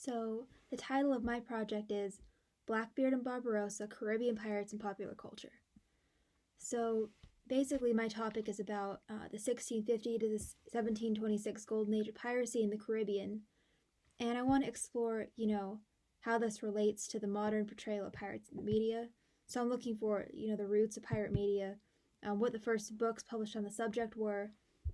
So, the title of my project is Blackbeard and Barbarossa, Caribbean Pirates and Popular Culture. So, basically, my topic is about the 1650 to the 1726 Golden Age of piracy in the Caribbean. And I want to explore, how this relates to the modern portrayal of pirates in the media. So, I'm looking for, the roots of pirate media, what the first books published on the subject were,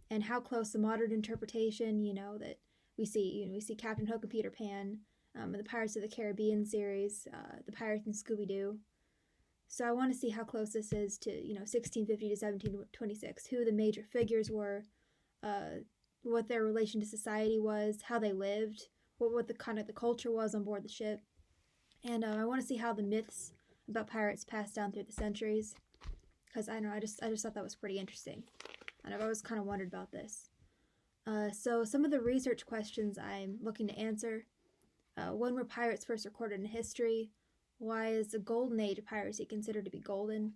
and how close the modern interpretation, that we see Captain Hook and Peter Pan, the Pirates of the Caribbean series, the Pirates and Scooby-Doo. So I want to see how close this is to 1650 to 1726, who the major figures were, what their relation to society was, how they lived, what the kind of the culture was on board the ship, and I want to see how the myths about pirates passed down through the centuries, because I don't know, I just thought that was pretty interesting, and I've always kind of wondered about this. So some of the research questions I'm looking to answer: when were pirates first recorded in history? Why is the golden age of piracy considered to be golden?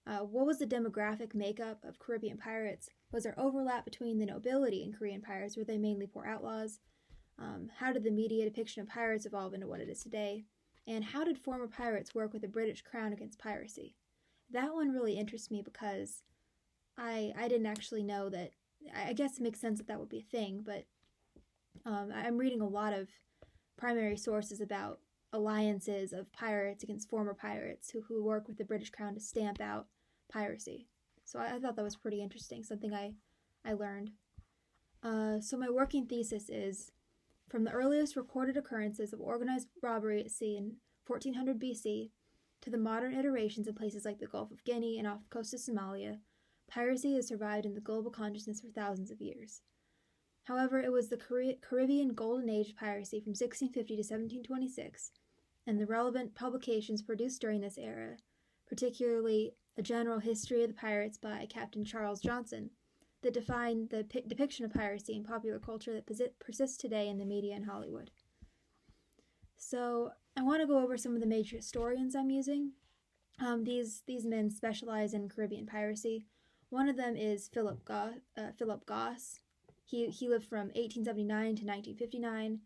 What was the demographic makeup of Caribbean pirates? Was there overlap between the nobility and Korean pirates? Were they mainly poor outlaws? How did the media depiction of pirates evolve into what it is today? And how did former pirates work with the British crown against piracy? That one really interests me because I didn't actually know that. I guess it makes sense that would be a thing, but I'm reading a lot of primary sources about alliances of pirates against former pirates who work with the British crown to stamp out piracy. So I thought that was pretty interesting, something I learned. So my working thesis is: from the earliest recorded occurrences of organized robbery at sea in 1400 BC to the modern iterations in places like the Gulf of Guinea and off the coast of Somalia, piracy has survived in the global consciousness for thousands of years. However, it was the Caribbean Golden Age of piracy from 1650 to 1726, and the relevant publications produced during this era, particularly A General History of the Pirates by Captain Charles Johnson, that define the depiction of piracy in popular culture that persists today in the media and Hollywood. So I want to go over some of the major historians I'm using. These men specialize in Caribbean piracy. One of them is Philip Goss. He lived from 1879 to 1959.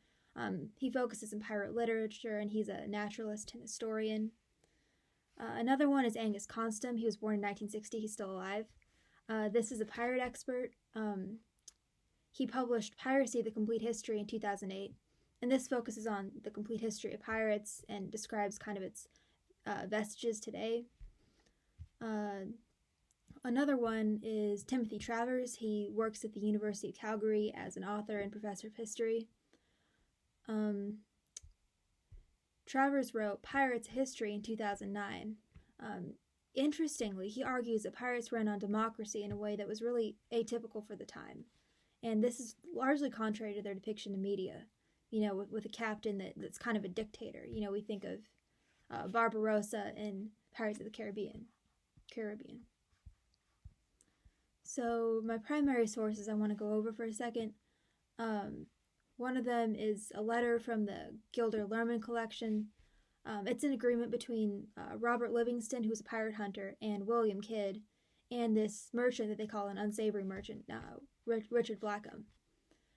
He focuses on pirate literature, and he's a naturalist and historian. Another one is Angus Constam. He was born in 1960. He's still alive. This is a pirate expert. He published Piracy, The Complete History in 2008, and this focuses on the complete history of pirates and describes kind of its vestiges today. Another one is Timothy Travers. He works at the University of Calgary as an author and professor of history. Travers wrote Pirates History in 2009. Interestingly, he argues that pirates ran on democracy in a way that was really atypical for the time. And this is largely contrary to their depiction in media, with a captain that's kind of a dictator. We think of Barbarossa in Pirates of the Caribbean. So my primary sources I want to go over for a second. One of them is a letter from the Gilder Lehrman collection. It's an agreement between Robert Livingston, who's a pirate hunter, and William Kidd, and this merchant that they call an unsavory merchant, Richard Blackham.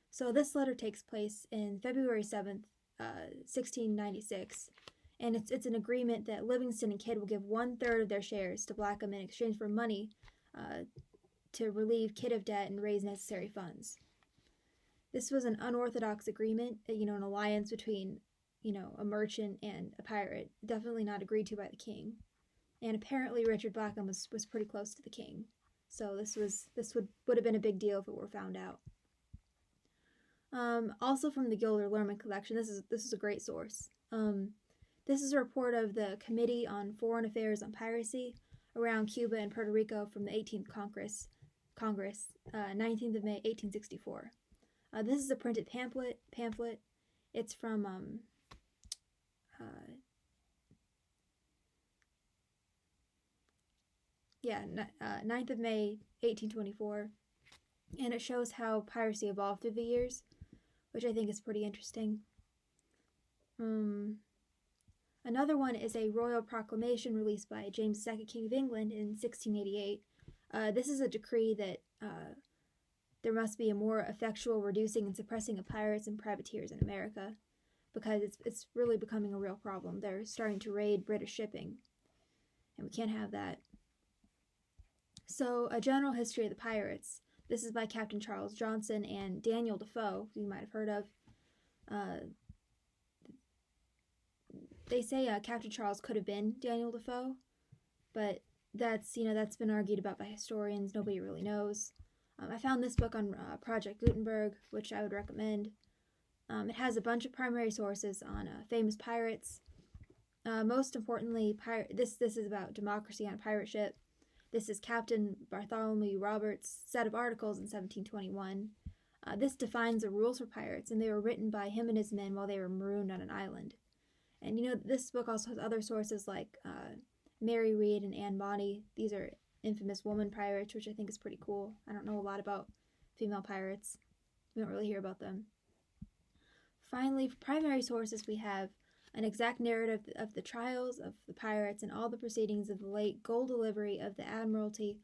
So this letter takes place in February 7th, 1696, and it's an agreement that Livingston and Kidd will give 1/3 of their shares to Blackham in exchange for money to relieve Kidd of debt and raise necessary funds. This was an unorthodox agreement, an alliance between, a merchant and a pirate, definitely not agreed to by the king. And apparently Richard Blackham was pretty close to the king. So this would have been a big deal if it were found out. Also from the Gilder Lehrman collection, this is a great source. This is a report of the Committee on Foreign Affairs on Piracy around Cuba and Puerto Rico from the 18th Congress, 19th of May, 1864. This is a printed pamphlet. It's from 9th of May, 1824, and it shows how piracy evolved through the years, which I think is pretty interesting. Another one is a royal proclamation released by James II, King of England, in 1688. This is a decree that there must be a more effectual reducing and suppressing of pirates and privateers in America. because it's really becoming a real problem. They're starting to raid British shipping, and we can't have that. So, a general history of the pirates. This is by Captain Charles Johnson and Daniel Defoe, who you might have heard of. They say Captain Charles could have been Daniel Defoe, but that's been argued about by historians. Nobody really knows. I found this book on Project Gutenberg, which I would recommend. It has a bunch of primary sources on famous pirates. Most importantly, this is about democracy on a pirate ship. This is Captain Bartholomew Roberts' set of articles in 1721. This defines the rules for pirates, and they were written by him and his men while they were marooned on an island. And this book also has other sources like Mary Read and Anne Bonny. These are infamous woman pirates, which I think is pretty cool. I don't know a lot about female pirates. We don't really hear about them. Finally, for primary sources, we have an exact narrative of the trials of the pirates and all the proceedings of the late gold delivery of the Admiralty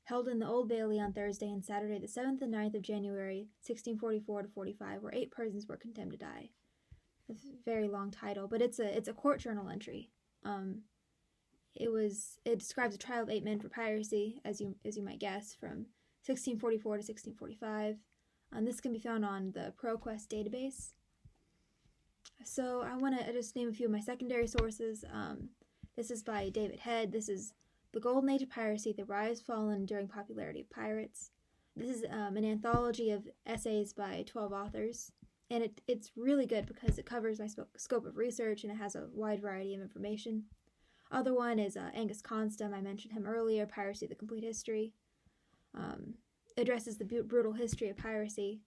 held in the Old Bailey on Thursday and Saturday, the 7th and 9th of January, 1644 to 45, where 8 persons were condemned to die. It's a very long title, but it's a court journal entry. It describes a trial of 8 men for piracy, as you might guess, from 1644 to 1645. This can be found on the ProQuest database. So I want to just name a few of my secondary sources. This is by David Head. This is The Golden Age of Piracy, The Rise, Fall, and Enduring Popularity of Pirates. This is an anthology of essays by 12 authors, and it's really good because it covers my scope of research and it has a wide variety of information. Other one is Angus Constam. I mentioned him earlier, Piracy, The Complete History. Addresses the brutal history of piracy.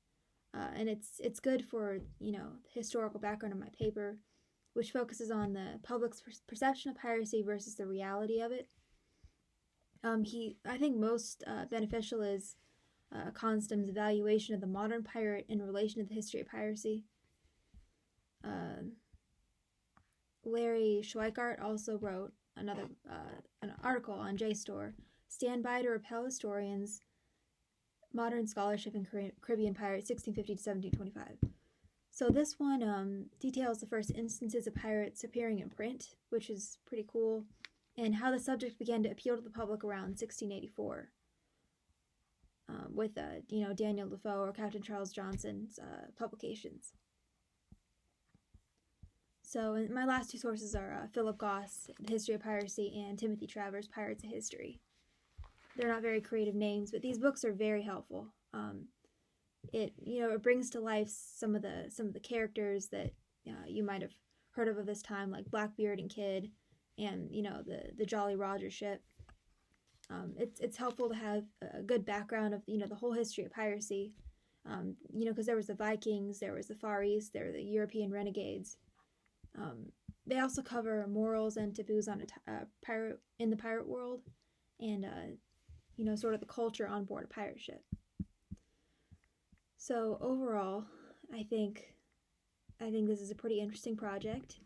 And it's good for, the historical background of my paper, which focuses on the public's perception of piracy versus the reality of it. I think most beneficial is Constam's evaluation of the modern pirate in relation to the history of piracy. Larry Schweikart also wrote an article on JSTOR, Stand By to Repel Historians, Modern Scholarship in Caribbean Pirates, 1650 to 1725. So this one details the first instances of pirates appearing in print, which is pretty cool, and how the subject began to appeal to the public around 1684 with, Daniel Defoe or Captain Charles Johnson's publications. So my last 2 sources are Philip Goss, The History of Piracy, and Timothy Travers, Pirates of History. They're not very creative names, but these books are very helpful. It brings to life some of the characters that you might have heard of this time, like Blackbeard and Kidd, and the Jolly Roger ship. It's helpful to have a good background of the whole history of piracy. Because there was the Vikings, there was the Far East, there were the European renegades. They also cover morals and taboos on in the pirate world, and sort of the culture on board a pirate ship. So overall, I think this is a pretty interesting project,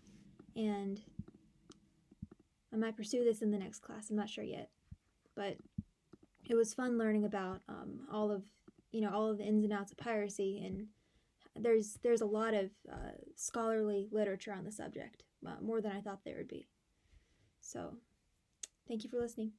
and I might pursue this in the next class. I'm not sure yet, but it was fun learning about all of the ins and outs of piracy, and there's a lot of scholarly literature on the subject, more than I thought there would be. So, thank you for listening.